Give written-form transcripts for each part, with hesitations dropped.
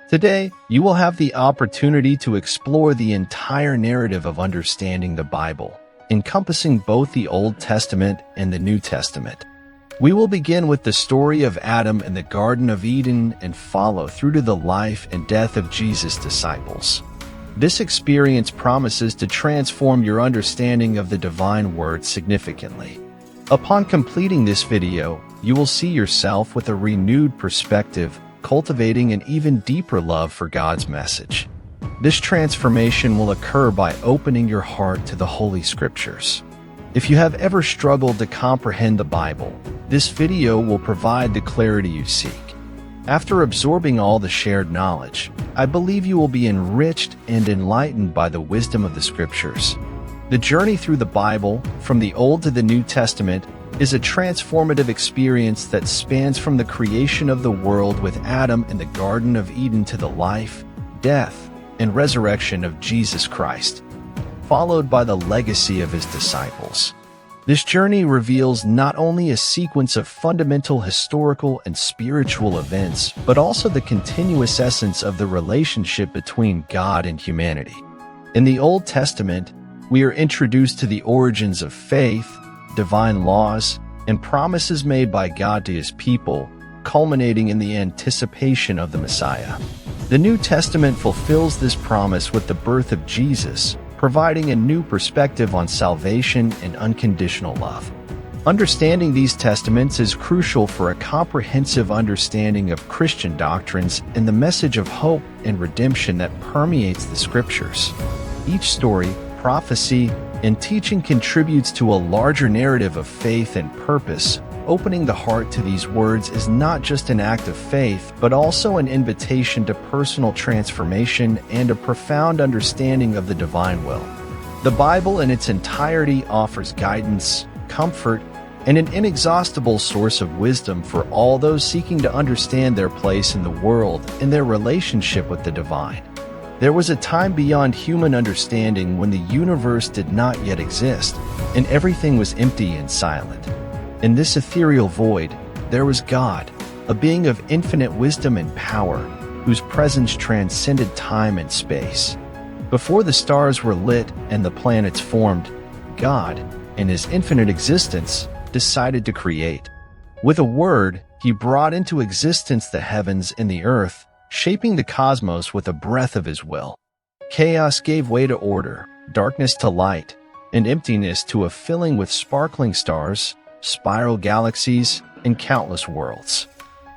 Today, you will have the opportunity to explore the entire narrative of understanding the Bible, encompassing both the Old Testament and the New Testament. We will begin with the story of Adam in the Garden of Eden and follow through to the life and death of Jesus' disciples. This experience promises to transform your understanding of the divine word significantly. Upon completing this video, you will see yourself with a renewed perspective, cultivating an even deeper love for God's message. This transformation will occur by opening your heart to the Holy Scriptures. If you have ever struggled to comprehend the Bible, this video will provide the clarity you seek. After absorbing all the shared knowledge, I believe you will be enriched and enlightened by the wisdom of the Scriptures. The journey through the Bible, from the Old to the New Testament, is a transformative experience that spans from the creation of the world with Adam in the Garden of Eden to the life, death, and resurrection of Jesus Christ, followed by the legacy of his disciples. This journey reveals not only a sequence of fundamental historical and spiritual events, but also the continuous essence of the relationship between God and humanity. In the Old Testament, we are introduced to the origins of faith, divine laws, and promises made by God to his people, culminating in the anticipation of the Messiah. The New Testament fulfills this promise with the birth of Jesus, providing a new perspective on salvation and unconditional love. Understanding these testaments is crucial for a comprehensive understanding of Christian doctrines and the message of hope and redemption that permeates the Scriptures. Each story, prophecy, and teaching contributes to a larger narrative of faith and purpose. Opening the heart to these words is not just an act of faith, but also an invitation to personal transformation and a profound understanding of the divine will. The Bible in its entirety offers guidance, comfort, and an inexhaustible source of wisdom for all those seeking to understand their place in the world and their relationship with the divine. There was a time beyond human understanding when the universe did not yet exist, and everything was empty and silent. In this ethereal void, there was God, a being of infinite wisdom and power, whose presence transcended time and space. Before the stars were lit and the planets formed, God, in his infinite existence, decided to create. With a word, he brought into existence the heavens and the earth, shaping the cosmos with a breath of his will. Chaos gave way to order, darkness to light, and emptiness to a filling with sparkling stars, spiral galaxies, and countless worlds.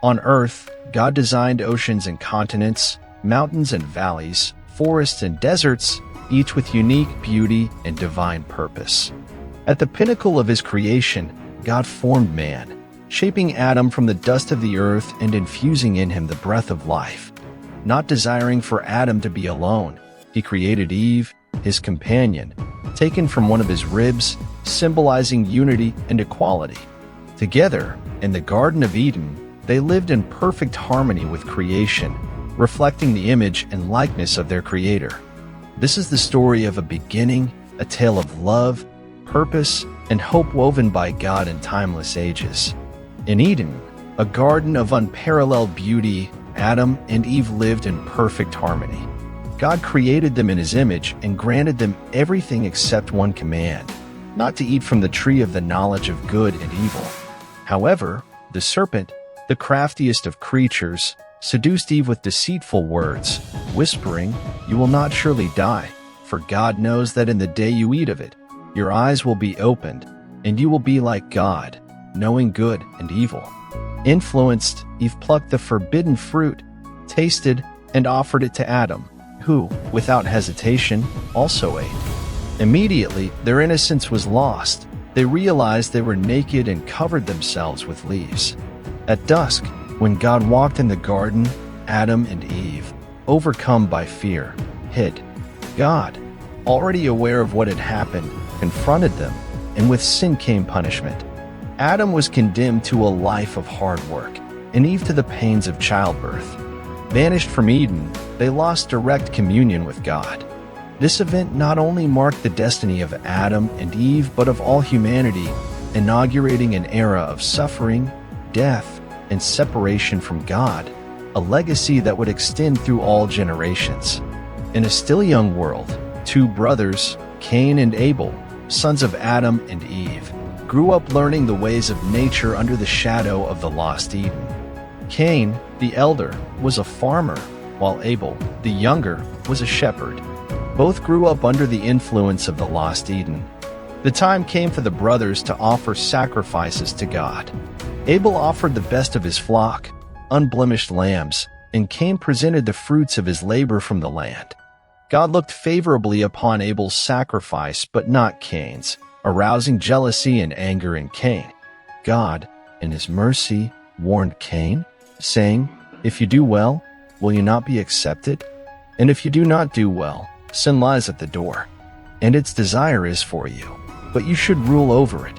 On Earth, God designed oceans and continents, mountains and valleys, forests and deserts, each with unique beauty and divine purpose. At the pinnacle of his creation, God formed man, shaping Adam from the dust of the earth and infusing in him the breath of life. Not desiring for Adam to be alone, he created Eve, his companion, taken from one of his ribs, symbolizing unity and equality. Together, in the Garden of Eden, they lived in perfect harmony with creation, reflecting the image and likeness of their Creator. This is the story of a beginning, a tale of love, purpose, and hope woven by God in timeless ages. In Eden, a garden of unparalleled beauty, Adam and Eve lived in perfect harmony. God created them in his image and granted them everything except one command: not to eat from the tree of the knowledge of good and evil. However, the serpent, the craftiest of creatures, seduced Eve with deceitful words, whispering, "You will not surely die, for God knows that in the day you eat of it, your eyes will be opened, and you will be like God, knowing good and evil." Influenced, Eve plucked the forbidden fruit, tasted, and offered it to Adam, who, without hesitation, also ate. Immediately, their innocence was lost. They realized they were naked and covered themselves with leaves. At dusk, when God walked in the garden, Adam and Eve, overcome by fear, hid. God, already aware of what had happened, confronted them, and with sin came punishment. Adam was condemned to a life of hard work, and Eve to the pains of childbirth. Banished from Eden, they lost direct communion with God. This event not only marked the destiny of Adam and Eve, but of all humanity, inaugurating an era of suffering, death, and separation from God. a legacy that would extend through all generations. In a still young world, two brothers, Cain and Abel, sons of Adam and Eve, grew up learning the ways of nature under the shadow of the lost Eden. Cain, the elder, was a farmer, while Abel, the younger, was a shepherd. Both grew up under the influence of the lost Eden. The time came for the brothers to offer sacrifices to God. Abel offered the best of his flock, unblemished lambs, and Cain presented the fruits of his labor from the land. God looked favorably upon Abel's sacrifice but not Cain's, arousing jealousy and anger in Cain. God, in his mercy, warned Cain, saying, "If you do well, will you not be accepted? And if you do not do well, sin lies at the door, and its desire is for you, but you should rule over it."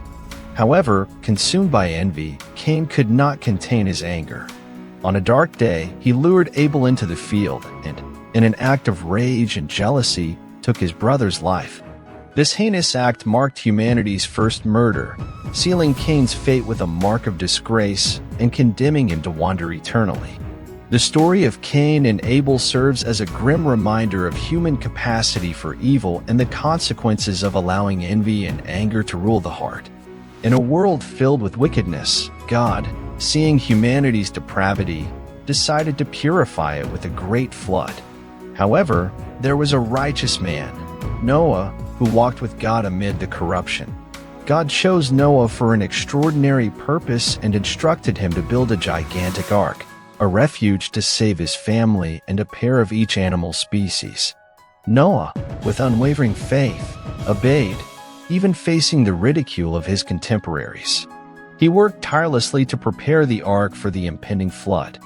However, consumed by envy, Cain could not contain his anger. On a dark day, he lured Abel into the field and, in an act of rage and jealousy, took his brother's life. This heinous act marked humanity's first murder, sealing Cain's fate with a mark of disgrace and condemning him to wander eternally. The story of Cain and Abel serves as a grim reminder of human capacity for evil and the consequences of allowing envy and anger to rule the heart. In a world filled with wickedness, God, seeing humanity's depravity, decided to purify it with a great flood. However, there was a righteous man, Noah, who walked with God amid the corruption. God chose Noah for an extraordinary purpose and instructed him to build a gigantic ark, a refuge to save his family and a pair of each animal species. Noah, with unwavering faith, obeyed, even facing the ridicule of his contemporaries. He worked tirelessly to prepare the ark for the impending flood.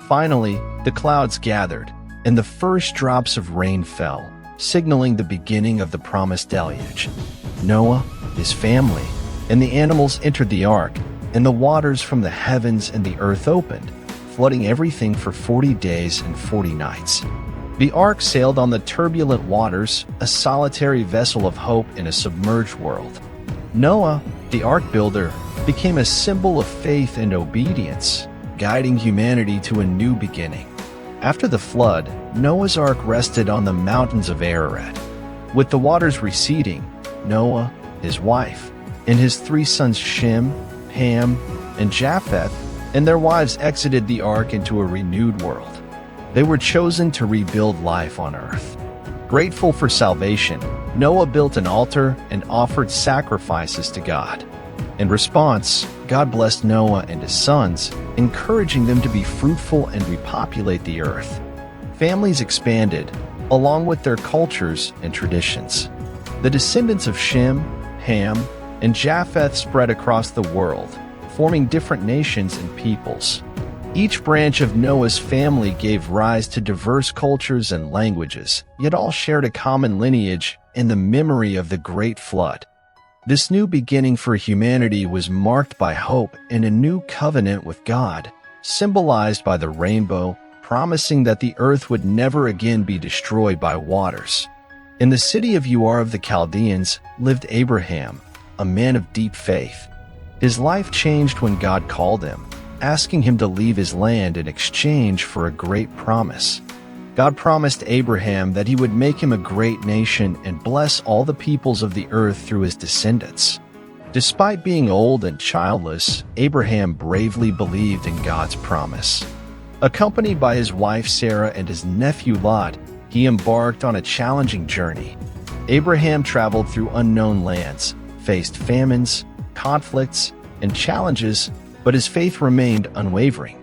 Finally, the clouds gathered, and the first drops of rain fell, signaling the beginning of the promised deluge. Noah, his family, and the animals entered the ark, and the waters from the heavens and the earth opened, flooding everything for 40 days and 40 nights. The ark sailed on the turbulent waters, a solitary vessel of hope in a submerged world. Noah, the ark builder, became a symbol of faith and obedience, guiding humanity to a new beginning. After the flood, Noah's ark rested on the mountains of Ararat. With the waters receding, Noah, his wife, and his 3 sons Shem, Ham, and Japheth, and their wives exited the ark into a renewed world. They were chosen to rebuild life on earth. Grateful for salvation, Noah built an altar and offered sacrifices to God. In response, God blessed Noah and his sons, encouraging them to be fruitful and repopulate the earth. Families expanded, along with their cultures and traditions. The descendants of Shem, Ham, and Japheth spread across the world, forming different nations and peoples. Each branch of Noah's family gave rise to diverse cultures and languages, yet all shared a common lineage in the memory of the Great Flood. This new beginning for humanity was marked by hope and a new covenant with God, symbolized by the rainbow, promising that the earth would never again be destroyed by waters. In the city of Ur of the Chaldeans lived Abraham, a man of deep faith. His life changed when God called him, asking him to leave his land in exchange for a great promise. God promised Abraham that he would make him a great nation and bless all the peoples of the earth through his descendants. Despite being old and childless, Abraham bravely believed in God's promise. Accompanied by his wife Sarah and his nephew Lot, he embarked on a challenging journey. Abraham traveled through unknown lands, faced famines, conflicts, and challenges, but his faith remained unwavering.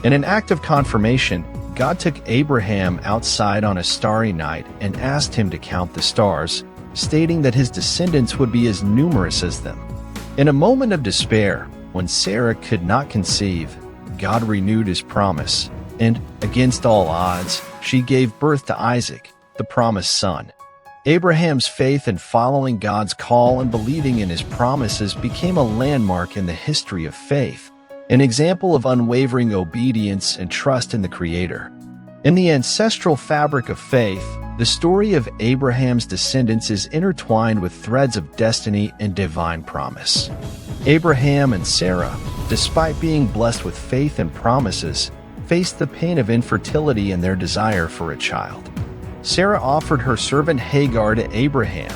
In an act of confirmation, God took Abraham outside on a starry night and asked him to count the stars, stating that his descendants would be as numerous as them. In a moment of despair, when Sarah could not conceive, God renewed his promise, and, against all odds, she gave birth to Isaac, the promised son. Abraham's faith in following God's call and believing in his promises became a landmark in the history of faith, an example of unwavering obedience and trust in the Creator. In the ancestral fabric of faith, the story of Abraham's descendants is intertwined with threads of destiny and divine promise. Abraham and Sarah, despite being blessed with faith and promises, faced the pain of infertility and their desire for a child. Sarah offered her servant Hagar to Abraham,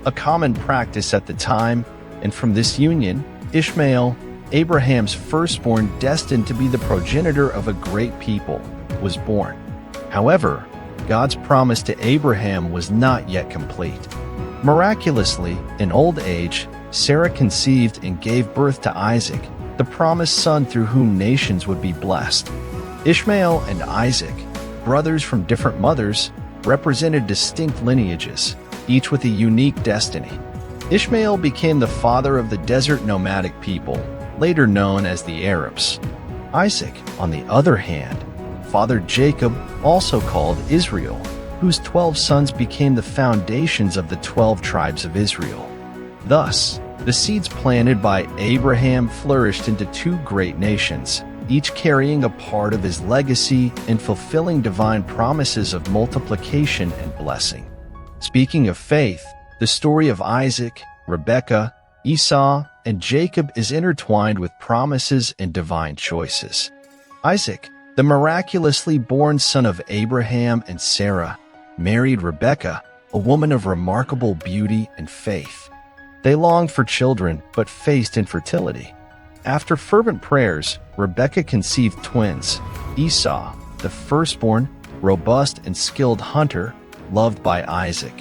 a common practice at the time, and from this union, Ishmael, Abraham's firstborn destined to be the progenitor of a great people, was born. However, God's promise to Abraham was not yet complete. Miraculously, in old age, Sarah conceived and gave birth to Isaac, the promised son through whom nations would be blessed. Ishmael and Isaac, brothers from different mothers, represented distinct lineages, each with a unique destiny. Ishmael became the father of the desert nomadic people, later known as the Arabs. Isaac, on the other hand, fathered Jacob, also called Israel, whose 12 sons became the foundations of the 12 tribes of Israel. Thus, the seeds planted by Abraham flourished into two great nations, each carrying a part of his legacy and fulfilling divine promises of multiplication and blessing. Speaking of faith, the story of Isaac, Rebekah, Esau, and Jacob is intertwined with promises and divine choices. Isaac, the miraculously born son of Abraham and Sarah, married Rebekah, a woman of remarkable beauty and faith. They longed for children but faced infertility. After fervent prayers, Rebekah conceived twins, Esau, the firstborn, robust and skilled hunter, loved by Isaac,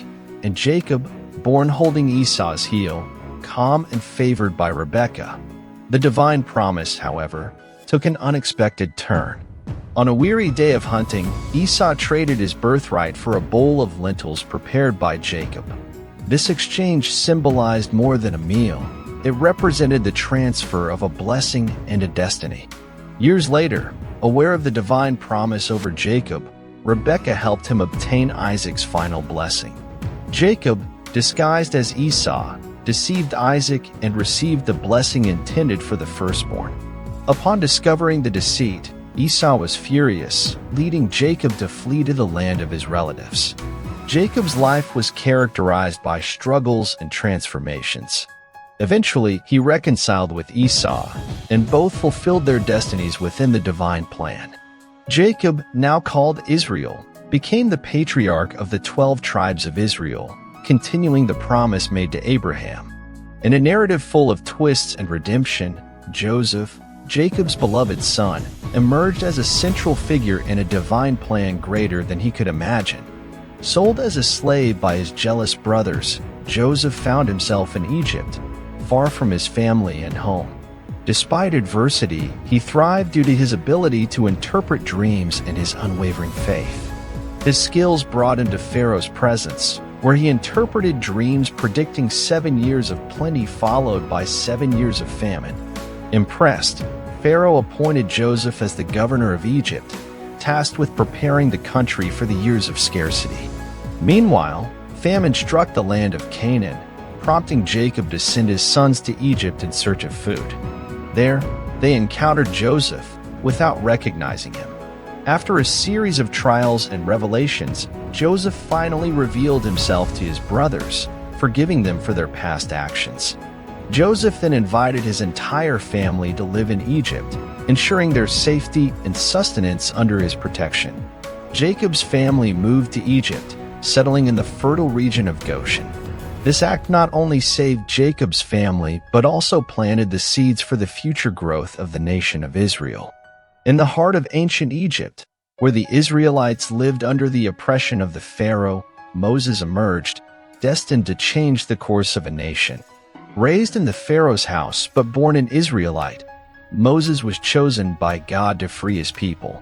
and Jacob, born holding Esau's heel, calm and favored by Rebekah. The divine promise, however, took an unexpected turn. On a weary day of hunting, Esau traded his birthright for a bowl of lentils prepared by Jacob. This exchange symbolized more than a meal. It represented the transfer of a blessing and a destiny. Years later, aware of the divine promise over Jacob, Rebekah helped him obtain Isaac's final blessing. Jacob, disguised as Esau, deceived Isaac and received the blessing intended for the firstborn. Upon discovering the deceit, Esau was furious, leading Jacob to flee to the land of his relatives. Jacob's life was characterized by struggles and transformations. Eventually, he reconciled with Esau, and both fulfilled their destinies within the divine plan. Jacob, now called Israel, became the patriarch of the 12 tribes of Israel, continuing the promise made to Abraham. In a narrative full of twists and redemption, Joseph, Jacob's beloved son, emerged as a central figure in a divine plan greater than he could imagine. Sold as a slave by his jealous brothers, Joseph found himself in Egypt, far from his family and home. Despite adversity, he thrived due to his ability to interpret dreams and his unwavering faith. His skills brought him to Pharaoh's presence, where he interpreted dreams predicting 7 years of plenty followed by 7 years of famine. Impressed, Pharaoh appointed Joseph as the governor of Egypt, tasked with preparing the country for the years of scarcity. Meanwhile, famine struck the land of Canaan, prompting Jacob to send his sons to Egypt in search of food. There, they encountered Joseph without recognizing him. After a series of trials and revelations, Joseph finally revealed himself to his brothers, forgiving them for their past actions. Joseph then invited his entire family to live in Egypt, ensuring their safety and sustenance under his protection. Jacob's family moved to Egypt, settling in the fertile region of Goshen. This act not only saved Jacob's family, but also planted the seeds for the future growth of the nation of Israel. In the heart of ancient Egypt, where the Israelites lived under the oppression of the Pharaoh, Moses emerged, destined to change the course of a nation. Raised in the Pharaoh's house but born an Israelite, Moses was chosen by God to free his people.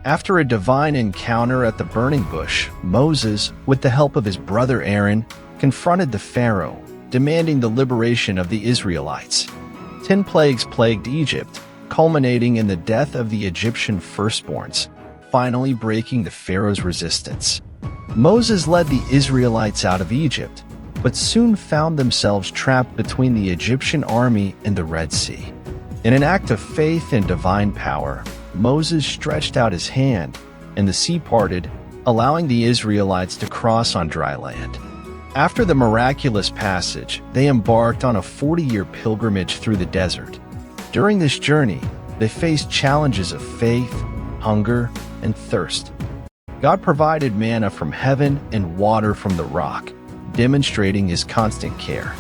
After a divine encounter at the burning bush, Moses, with the help of his brother Aaron, confronted the Pharaoh, demanding the liberation of the Israelites. 10 plagues plagued Egypt, culminating in the death of the Egyptian firstborns, finally breaking the Pharaoh's resistance. Moses led the Israelites out of Egypt, but soon found themselves trapped between the Egyptian army and the Red Sea. In an act of faith and divine power, Moses stretched out his hand, and the sea parted, allowing the Israelites to cross on dry land. After the miraculous passage, they embarked on a 40-year pilgrimage through the desert. During this journey, they faced challenges of faith, hunger, and thirst. God provided manna from heaven and water from the rock, demonstrating his constant care.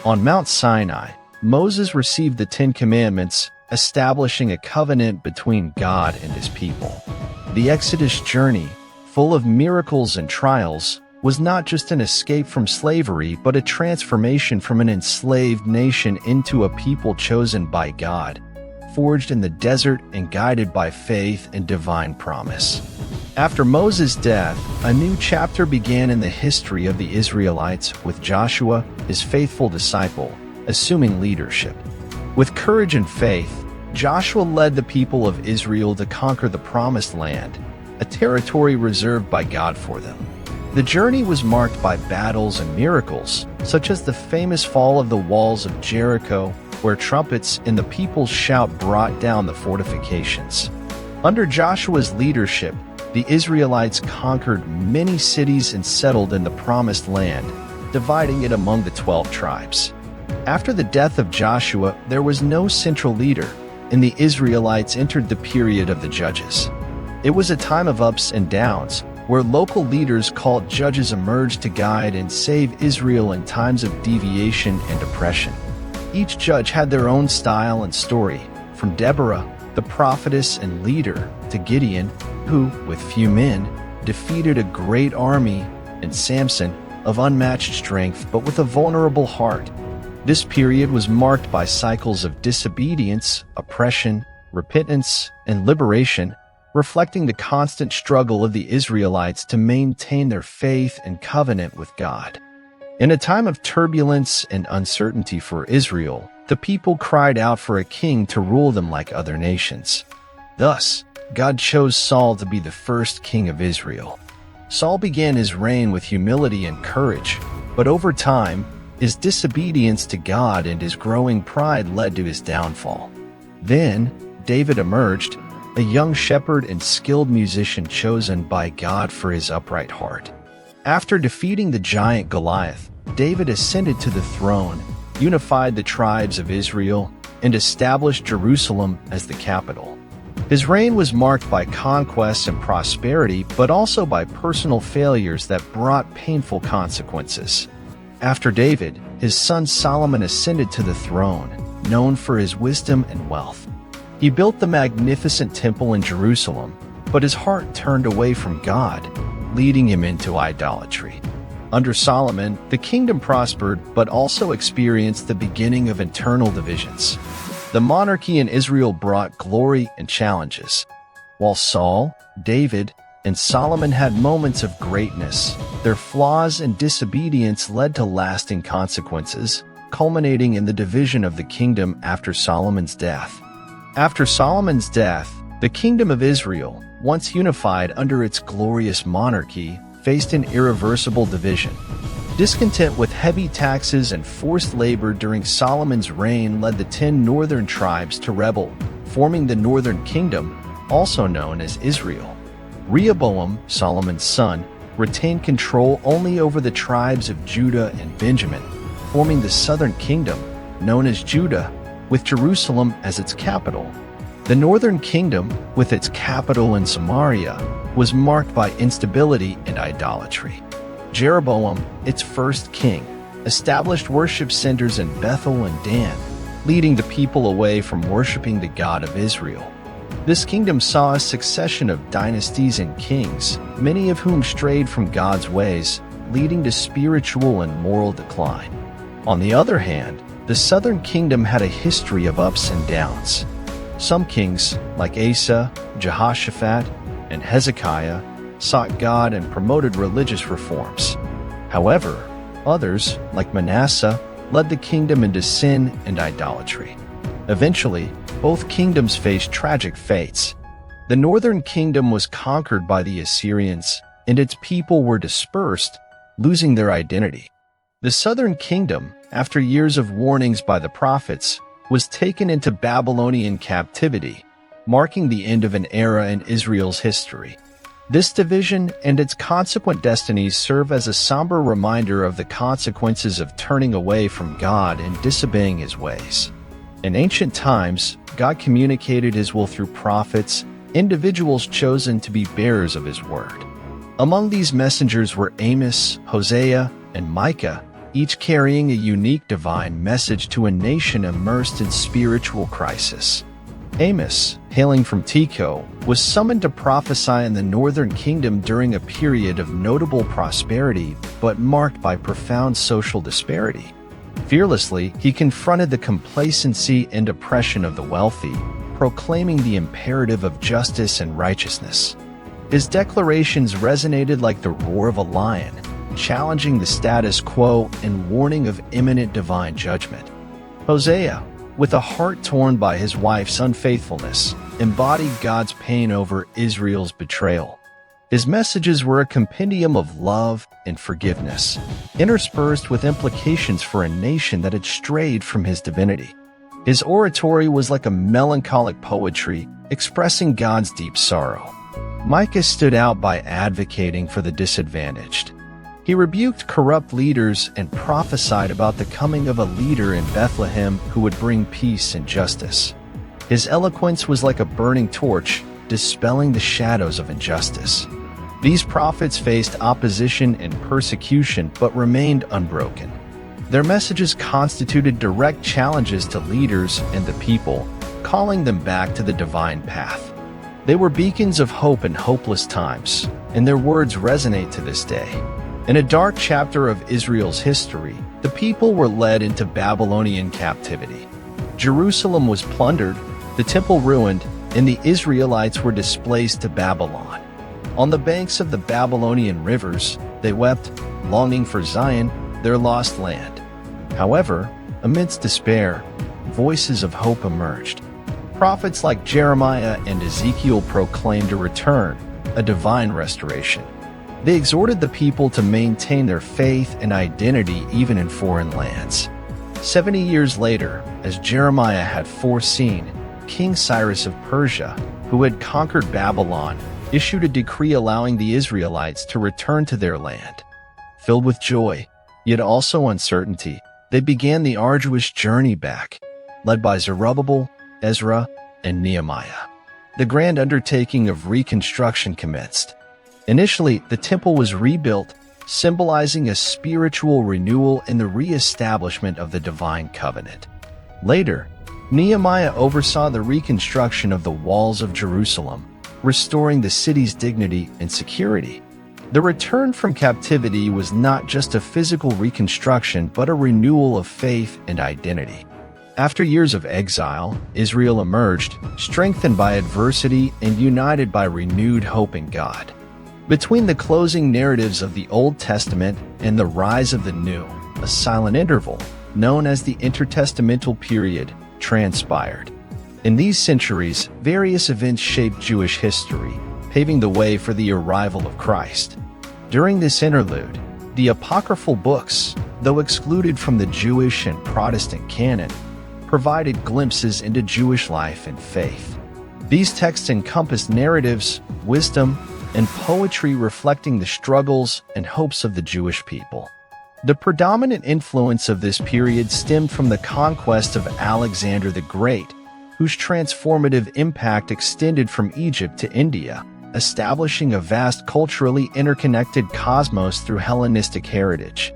On Mount Sinai, Moses received the Ten Commandments, establishing a covenant between God and his people. The Exodus journey, full of miracles and trials, was not just an escape from slavery but a transformation from an enslaved nation into a people chosen by God, forged in the desert and guided by faith and divine promise. After Moses' death, a new chapter began in the history of the Israelites with Joshua, his faithful disciple, assuming leadership. With courage and faith, Joshua led the people of Israel to conquer the Promised Land, a territory reserved by God for them. The journey was marked by battles and miracles, such as the famous fall of the walls of Jericho, where trumpets and the people's shout brought down the fortifications. Under Joshua's leadership, the Israelites conquered many cities and settled in the Promised Land, dividing it among the 12 tribes. After the death of Joshua, there was no central leader, and the Israelites entered the period of the judges. It was a time of ups and downs, where local leaders called judges emerged to guide and save Israel in times of deviation and oppression. Each judge had their own style and story, from Deborah, the prophetess and leader, to Gideon, who, with few men, defeated a great army, and Samson, of unmatched strength but with a vulnerable heart. This period was marked by cycles of disobedience, oppression, repentance, and liberation, reflecting the constant struggle of the Israelites to maintain their faith and covenant with God. In a time of turbulence and uncertainty for Israel, the people cried out for a king to rule them like other nations. Thus, God chose Saul to be the first king of Israel. Saul began his reign with humility and courage, but over time, his disobedience to God and his growing pride led to his downfall. Then, David emerged, a young shepherd and skilled musician chosen by God for his upright heart. After defeating the giant Goliath, David ascended to the throne, unified the tribes of Israel, and established Jerusalem as the capital. His reign was marked by conquests and prosperity, but also by personal failures that brought painful consequences. After David, his son Solomon ascended to the throne, known for his wisdom and wealth. He built the magnificent temple in Jerusalem, but his heart turned away from God, leading him into idolatry. Under Solomon, the kingdom prospered but also experienced the beginning of internal divisions. The monarchy in Israel brought glory and challenges. While Saul, David, and Solomon had moments of greatness, their flaws and disobedience led to lasting consequences, culminating in the division of the kingdom after Solomon's death. After Solomon's death, the kingdom of Israel, once unified under its glorious monarchy, faced an irreversible division. Discontent with heavy taxes and forced labor during Solomon's reign led the 10 northern tribes to rebel, forming the Northern Kingdom, also known as Israel. Rehoboam, Solomon's son, retained control only over the tribes of Judah and Benjamin, forming the Southern Kingdom, known as Judah, with Jerusalem as its capital. The Northern Kingdom, with its capital in Samaria, was marked by instability and idolatry. Jeroboam, its first king, established worship centers in Bethel and Dan, leading the people away from worshiping the God of Israel. This kingdom saw a succession of dynasties and kings, many of whom strayed from God's ways, leading to spiritual and moral decline. On the other hand, the Southern Kingdom had a history of ups and downs. Some kings, like Asa, Jehoshaphat, and Hezekiah, sought God and promoted religious reforms. However, others, like Manasseh, led the kingdom into sin and idolatry. Eventually, both kingdoms faced tragic fates. The Northern Kingdom was conquered by the Assyrians, and its people were dispersed, losing their identity. The Southern Kingdom, after years of warnings by the prophets, was taken into Babylonian captivity, marking the end of an era in Israel's history. This division and its consequent destinies serve as a somber reminder of the consequences of turning away from God and disobeying His ways. In ancient times, God communicated His will through prophets, individuals chosen to be bearers of his word. Among these messengers were Amos, Hosea, and Micah, each carrying a unique divine message to a nation immersed in spiritual crisis. Amos, hailing from Tekoa, was summoned to prophesy in the northern kingdom during a period of notable prosperity but marked by profound social disparity. Fearlessly, he confronted the complacency and oppression of the wealthy, proclaiming the imperative of justice and righteousness. His declarations resonated like the roar of a lion, challenging the status quo and warning of imminent divine judgment. Hosea, with a heart torn by his wife's unfaithfulness, embodied God's pain over Israel's betrayal. His messages were a compendium of love and forgiveness, interspersed with implications for a nation that had strayed from his divinity. His oratory was like a melancholic poetry, expressing God's deep sorrow. Micah stood out by advocating for the disadvantaged. He rebuked corrupt leaders and prophesied about the coming of a leader in Bethlehem who would bring peace and justice. His eloquence was like a burning torch, dispelling the shadows of injustice. These prophets faced opposition and persecution but remained unbroken. Their messages constituted direct challenges to leaders and the people, calling them back to the divine path. They were beacons of hope in hopeless times, and their words resonate to this day. In a dark chapter of Israel's history, the people were led into Babylonian captivity. Jerusalem was plundered, the temple ruined, and the Israelites were displaced to Babylon. On the banks of the Babylonian rivers, they wept, longing for Zion, their lost land. However, amidst despair, voices of hope emerged. Prophets like Jeremiah and Ezekiel proclaimed a return, a divine restoration. They exhorted the people to maintain their faith and identity even in foreign lands. 70 years later, as Jeremiah had foreseen, King Cyrus of Persia, who had conquered Babylon, issued a decree allowing the Israelites to return to their land. Filled with joy, yet also uncertainty, they began the arduous journey back, led by Zerubbabel, Ezra, and Nehemiah. The grand undertaking of reconstruction commenced. Initially, the temple was rebuilt, symbolizing a spiritual renewal and the re-establishment of the divine covenant. Later, Nehemiah oversaw the reconstruction of the walls of Jerusalem, restoring the city's dignity and security. The return from captivity was not just a physical reconstruction but a renewal of faith and identity. After years of exile, Israel emerged, strengthened by adversity and united by renewed hope in God. Between the closing narratives of the Old Testament and the rise of the New, a silent interval, known as the intertestamental period, transpired. In these centuries, various events shaped Jewish history, paving the way for the arrival of Christ. During this interlude, the apocryphal books, though excluded from the Jewish and Protestant canon, provided glimpses into Jewish life and faith. These texts encompassed narratives, wisdom, and poetry reflecting the struggles and hopes of the Jewish people. The predominant influence of this period stemmed from the conquest of Alexander the Great, whose transformative impact extended from Egypt to India, establishing a vast culturally interconnected cosmos through Hellenistic heritage.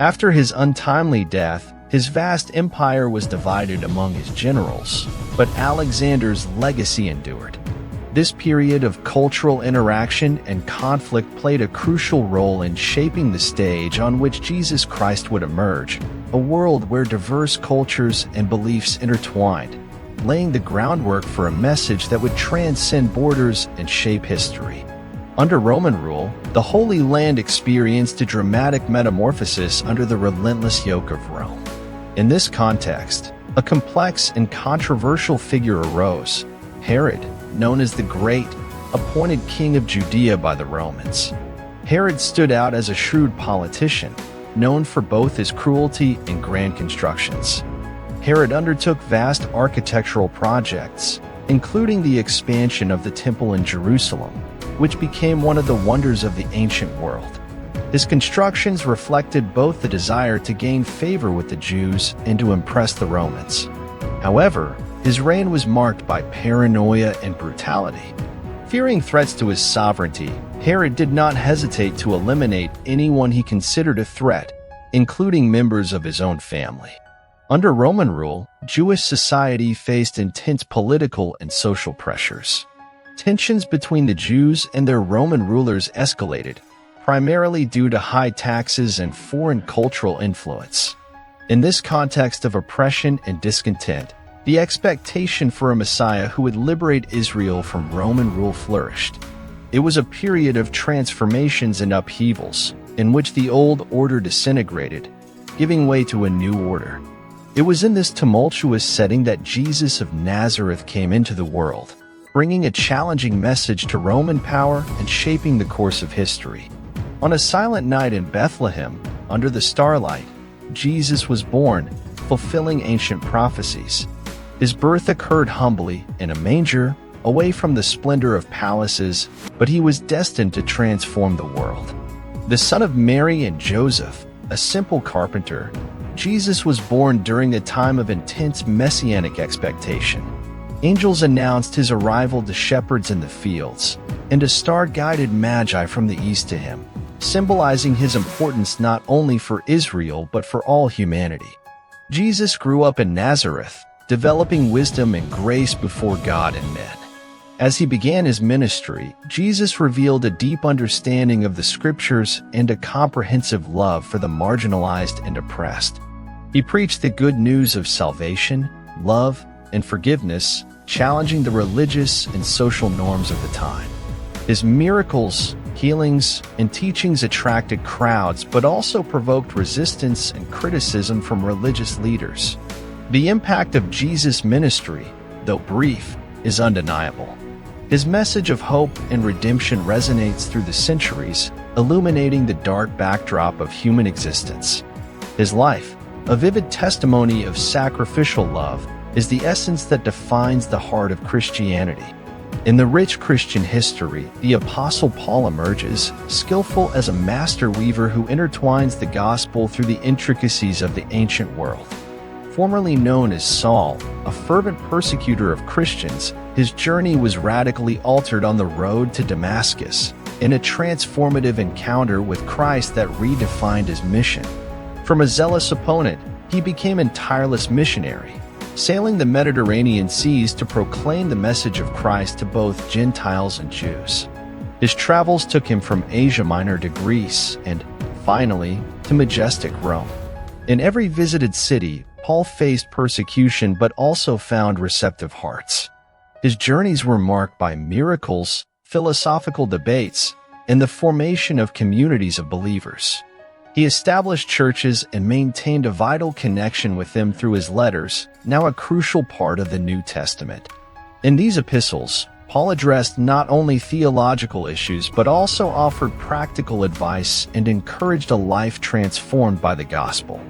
After his untimely death, his vast empire was divided among his generals, but Alexander's legacy endured. This period of cultural interaction and conflict played a crucial role in shaping the stage on which Jesus Christ would emerge, a world where diverse cultures and beliefs intertwined, laying the groundwork for a message that would transcend borders and shape history. Under Roman rule, the Holy Land experienced a dramatic metamorphosis under the relentless yoke of Rome. In this context, a complex and controversial figure arose: Herod, known as the Great, appointed king of Judea by the Romans. Herod stood out as a shrewd politician, known for both his cruelty and grand constructions. Herod undertook vast architectural projects, including the expansion of the temple in Jerusalem, which became one of the wonders of the ancient world. His constructions reflected both the desire to gain favor with the Jews and to impress the Romans. However, his reign was marked by paranoia and brutality. Fearing threats to his sovereignty, Herod did not hesitate to eliminate anyone he considered a threat, including members of his own family. Under Roman rule, Jewish society faced intense political and social pressures. Tensions between the Jews and their Roman rulers escalated, primarily due to high taxes and foreign cultural influence. In this context of oppression and discontent, the expectation for a Messiah who would liberate Israel from Roman rule flourished. It was a period of transformations and upheavals, in which the old order disintegrated, giving way to a new order. It was in this tumultuous setting that Jesus of Nazareth came into the world, bringing a challenging message to Roman power and shaping the course of history. On a silent night in Bethlehem, under the starlight, Jesus was born, fulfilling ancient prophecies. His birth occurred humbly, in a manger, away from the splendor of palaces, but he was destined to transform the world. The son of Mary and Joseph, a simple carpenter, Jesus was born during a time of intense messianic expectation. Angels announced his arrival to shepherds in the fields, and a star guided Magi from the east to him, symbolizing his importance not only for Israel but for all humanity. Jesus grew up in Nazareth, developing wisdom and grace before God and men. As he began his ministry, Jesus revealed a deep understanding of the Scriptures and a comprehensive love for the marginalized and oppressed. He preached the good news of salvation, love, and forgiveness, challenging the religious and social norms of the time. His miracles, healings, and teachings attracted crowds but also provoked resistance and criticism from religious leaders. The impact of Jesus' ministry, though brief, is undeniable. His message of hope and redemption resonates through the centuries, illuminating the dark backdrop of human existence. His life, a vivid testimony of sacrificial love, is the essence that defines the heart of Christianity. In the rich Christian history, the Apostle Paul emerges, skillful as a master weaver who intertwines the gospel through the intricacies of the ancient world. Formerly known as Saul, a fervent persecutor of Christians, his journey was radically altered on the road to Damascus, in a transformative encounter with Christ that redefined his mission. From a zealous opponent, he became a tireless missionary, sailing the Mediterranean seas to proclaim the message of Christ to both Gentiles and Jews. His travels took him from Asia Minor to Greece and, finally, to majestic Rome. In every visited city, Paul faced persecution but also found receptive hearts. His journeys were marked by miracles, philosophical debates, and the formation of communities of believers. He established churches and maintained a vital connection with them through his letters, now a crucial part of the New Testament. In these epistles, Paul addressed not only theological issues but also offered practical advice and encouraged a life transformed by the gospel.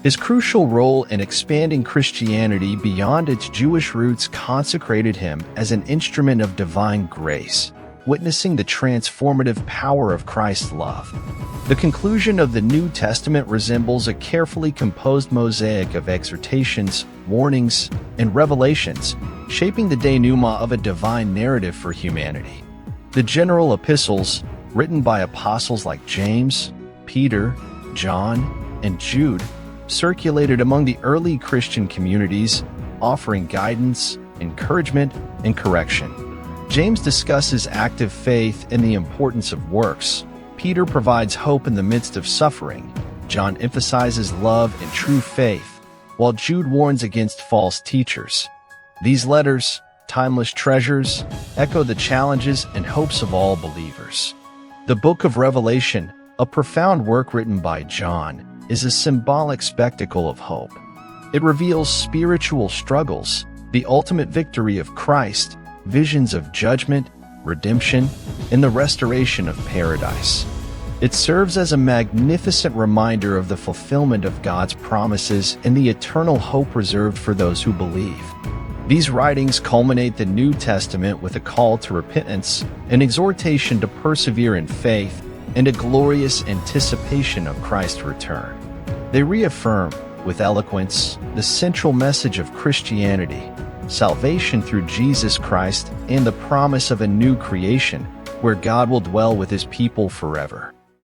His crucial role in expanding Christianity beyond its Jewish roots consecrated him as an instrument of divine grace, witnessing the transformative power of Christ's love. The conclusion of the New Testament resembles a carefully composed mosaic of exhortations, warnings, and revelations, shaping the denouement of a divine narrative for humanity. The general epistles, written by apostles like James, Peter, John, and Jude, circulated among the early Christian communities, offering guidance, encouragement, and correction. James discusses active faith and the importance of works. Peter provides hope in the midst of suffering. John emphasizes love and true faith, while Jude warns against false teachers. These letters, timeless treasures, echo the challenges and hopes of all believers. The Book of Revelation, a profound work written by John, is a symbolic spectacle of hope. It reveals spiritual struggles, the ultimate victory of Christ, visions of judgment, redemption, and the restoration of paradise. It serves as a magnificent reminder of the fulfillment of God's promises and the eternal hope reserved for those who believe. These writings culminate the New Testament with a call to repentance, an exhortation to persevere in faith, and a glorious anticipation of Christ's return. They reaffirm, with eloquence, the central message of Christianity: salvation through Jesus Christ, and the promise of a new creation, where God will dwell with his people forever.